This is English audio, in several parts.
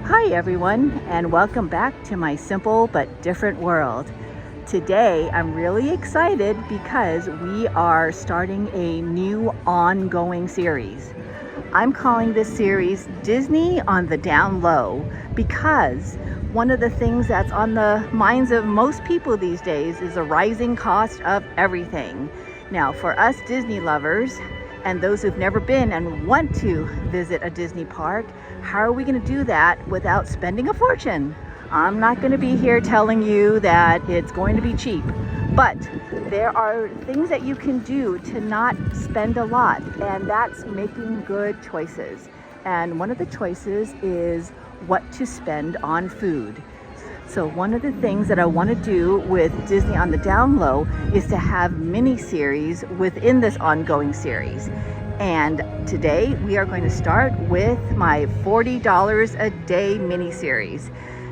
Hi everyone, and welcome back to my simple but different world. Today I'm really excited because we are starting a new ongoing series. I'm calling this series Disney on the Down Low because one of the things that's on the minds of most people these days is the rising cost of everything. Now, for us Disney lovers and those who've never been and want to visit a Disney park, how are we going to do that without spending a fortune? I'm not going to be here telling you that it's going to be cheap, but there are things that you can do to not spend a lot, and that's making good choices. And one of the choices is what to spend on food. So one of the things that I want to do with Disney on the Down Low is to have mini-series within this ongoing series. And today we are going to start with my $40 a day mini-series.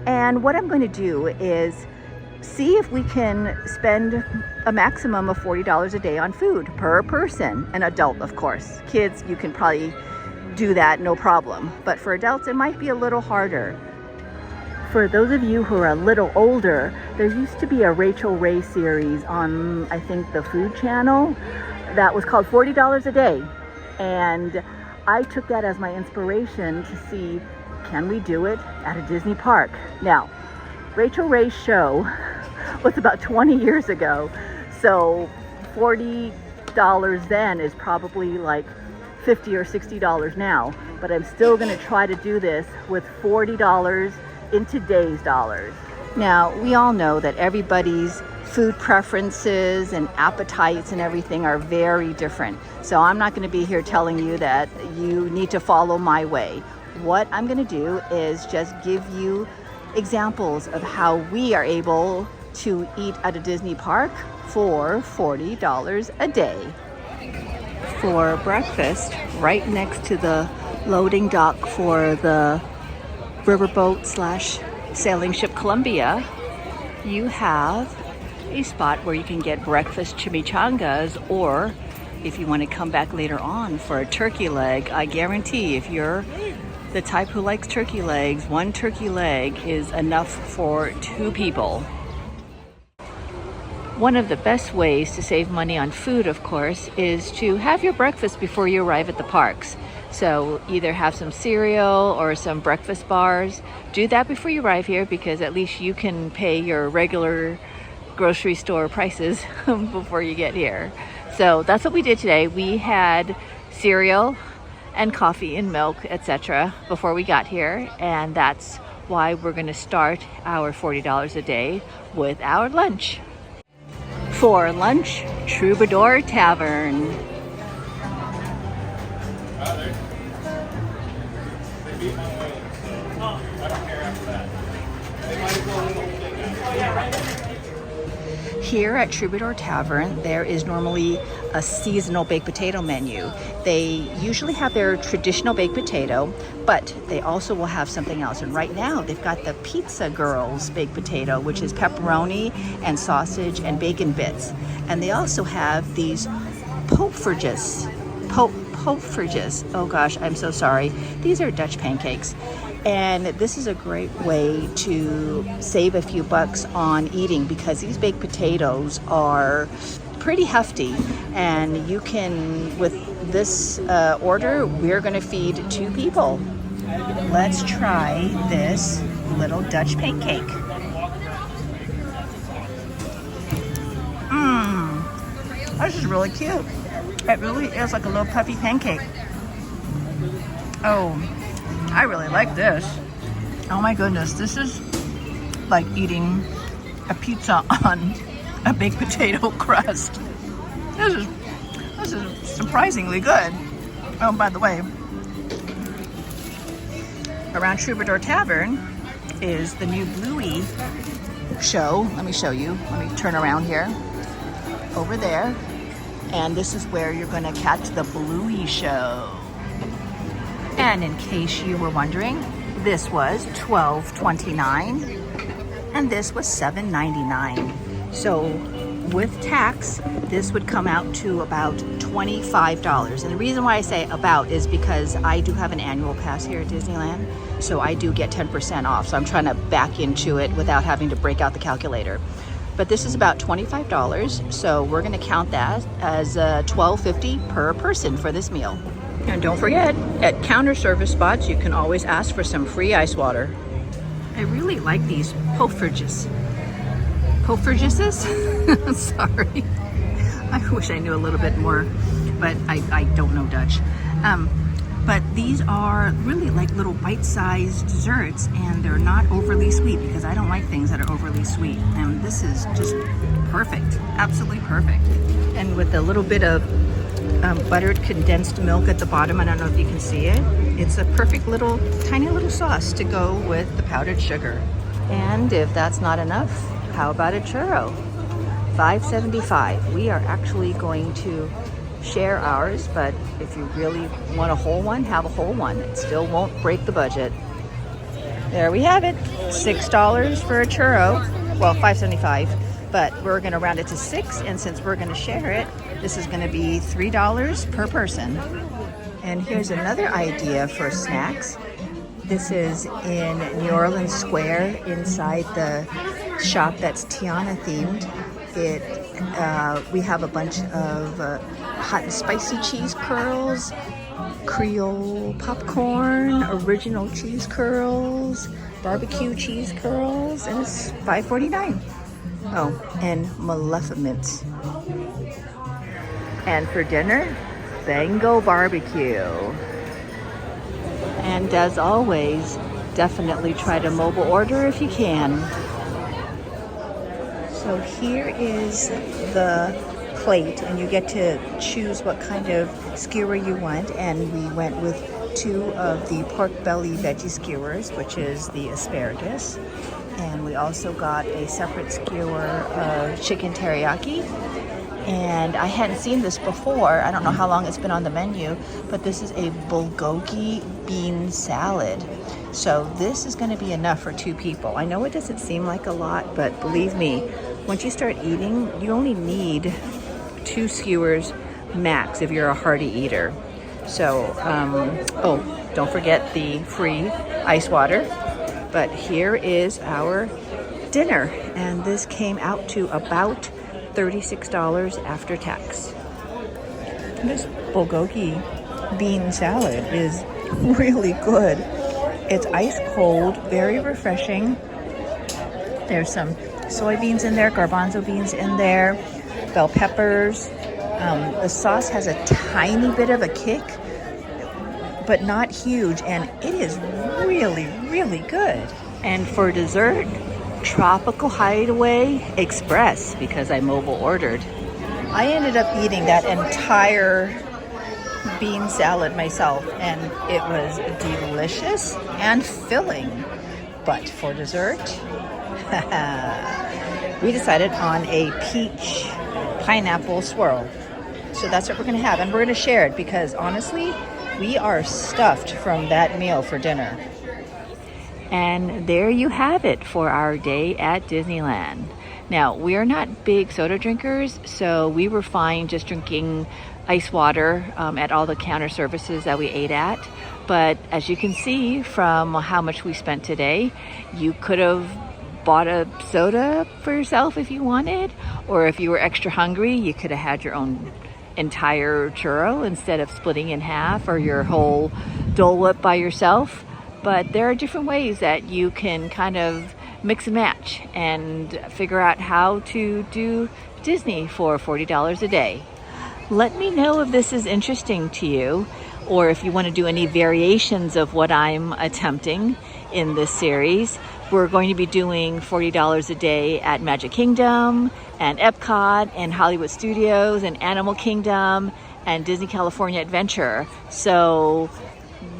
And what I'm going to do is see if we can spend a maximum of $40 a day on food per person, an adult of course. Kids, you can probably do that no problem, but for adults it might be a little harder. For those of you who are a little older, there used to be a Rachel Ray series on, I think, the Food Channel that was called $40 a day. And I took that as my inspiration to see, can we do it at a Disney park? Now, Rachel Ray's show was about 20 years ago, so $40 then is probably like $50 or $60 now, but I'm still going to try to do this with $40 in today's dollars. Now, we all know that everybody's food preferences and appetites and everything are very different. So I'm not going to be here telling you that you need to follow my way. What I'm going to do is just give you examples of how we are able to eat at a Disney park for $40 a day. For breakfast, right next to the loading dock for the riverboat / sailing ship Columbia, you have a spot where you can get breakfast chimichangas, or if you want to come back later on for a turkey leg, I guarantee if you're the type who likes turkey legs, one turkey leg is enough for 2 people. One of the best ways to save money on food, of course, is to have your breakfast before you arrive at the parks. So either have some cereal or some breakfast bars. Do that before you arrive here because at least you can pay your regular grocery store prices before you get here. So that's what we did today. We had cereal and coffee and milk, etc. before we got here, and that's why we're going to start our $40 a day with our lunch. For lunch, Troubadour Tavern. Here at Troubadour Tavern, there is normally a seasonal baked potato menu. They usually have their traditional baked potato, but they also will have something else. And right now, they've got the Pizza Girls baked potato, which is pepperoni and sausage and bacon bits. And they also have these Popfridges. Oh gosh, I'm so sorry. These are Dutch pancakes. And this is a great way to save a few bucks on eating because these baked potatoes are pretty hefty, and you can, with this order, we're going to feed 2 people. Let's try this little Dutch pancake. This is really cute. It really is like a little puffy pancake. Oh, I really like this. Oh my goodness, this is like eating a pizza on a baked potato crust. This is surprisingly good. Oh, by the way, around Troubadour Tavern is the new Bluey show. Let me show you. Let me turn around here. Over there. And this is where you're going to catch the Bluey show. And in case you were wondering, this was $12.29 and this was $7.99. So with tax, this would come out to about $25. And the reason why I say about is because I do have an annual pass here at Disneyland, so I do get 10% off. So I'm trying to back into it without having to break out the calculator. But this is about $25, so we're gonna count that as $12.50 per person for this meal. And don't forget, at counter service spots, you can always ask for some free ice water. I really like these poffertjes. Poffertjes? Sorry. I wish I knew a little bit more, but I don't know Dutch. But these are really like little bite-sized desserts, and they're not overly sweet because I don't like things that are overly sweet. And this is just perfect, absolutely perfect. And with a little bit of buttered condensed milk at the bottom, I don't know if you can see it. It's a perfect little, tiny little sauce to go with the powdered sugar. And if that's not enough, how about a churro? $5.75. We are actually going to share ours, but if you really want a whole one, have a whole one. It still won't break the budget. There we have it. $6 for a churro. Well, $5.75, but we're gonna round it to $6, and since we're gonna share it, this is gonna be $3 per person. And here's another idea for snacks. This is in New Orleans Square inside the shop that's Tiana themed. We have a bunch of hot and spicy cheese curls, Creole popcorn, original cheese curls, barbecue cheese curls, and it's $5.49. Oh, and Maleficent. And for dinner, Bango barbecue. And as always, definitely try to mobile order if you can. So here is the plate, and you get to choose what kind of skewer you want. And we went with 2 of the pork belly veggie skewers, which is the asparagus. And we also got a separate skewer of chicken teriyaki. And I hadn't seen this before. I don't know how long it's been on the menu, but this is a bulgogi bean salad. So this is going to be enough for 2 people. I know it doesn't seem like a lot, but believe me, once you start eating, you only need 2 skewers max if you're a hearty eater. So, oh, don't forget the free ice water. But here is our dinner, and this came out to about $36 after tax. This bulgogi bean salad is really good. It's ice cold, very refreshing. There's some soybeans in there, garbanzo beans in there, bell peppers. The sauce has a tiny bit of a kick, but not huge, and it is really, really good. And for dessert, Tropical Hideaway Express, because I mobile ordered. I ended up eating that entire bean salad myself, and it was delicious and filling. But for dessert, we decided on a peach pineapple swirl. So that's what we're gonna have, and we're gonna share it because honestly, we are stuffed from that meal for dinner. And there you have it for our day at Disneyland. Now, we are not big soda drinkers, so we were fine just drinking ice water at all the counter services that we ate at. But as you can see from how much we spent today, you could have bought a soda for yourself if you wanted, or if you were extra hungry, you could have had your own entire churro instead of splitting in half, or your whole Dole Whip by yourself. But there are different ways that you can kind of mix and match and figure out how to do Disney for $40 a day. Let me know if this is interesting to you, or if you want to do any variations of what I'm attempting in this series. We're going to be doing $40 a day at Magic Kingdom and Epcot and Hollywood Studios and Animal Kingdom and Disney California Adventure. So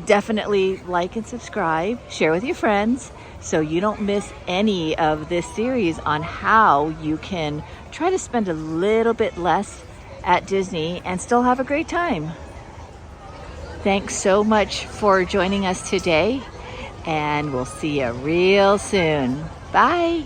definitely like and subscribe, share with your friends, so you don't miss any of this series on how you can try to spend a little bit less at Disney and still have a great time. Thanks so much for joining us today, and we'll see you real soon. Bye.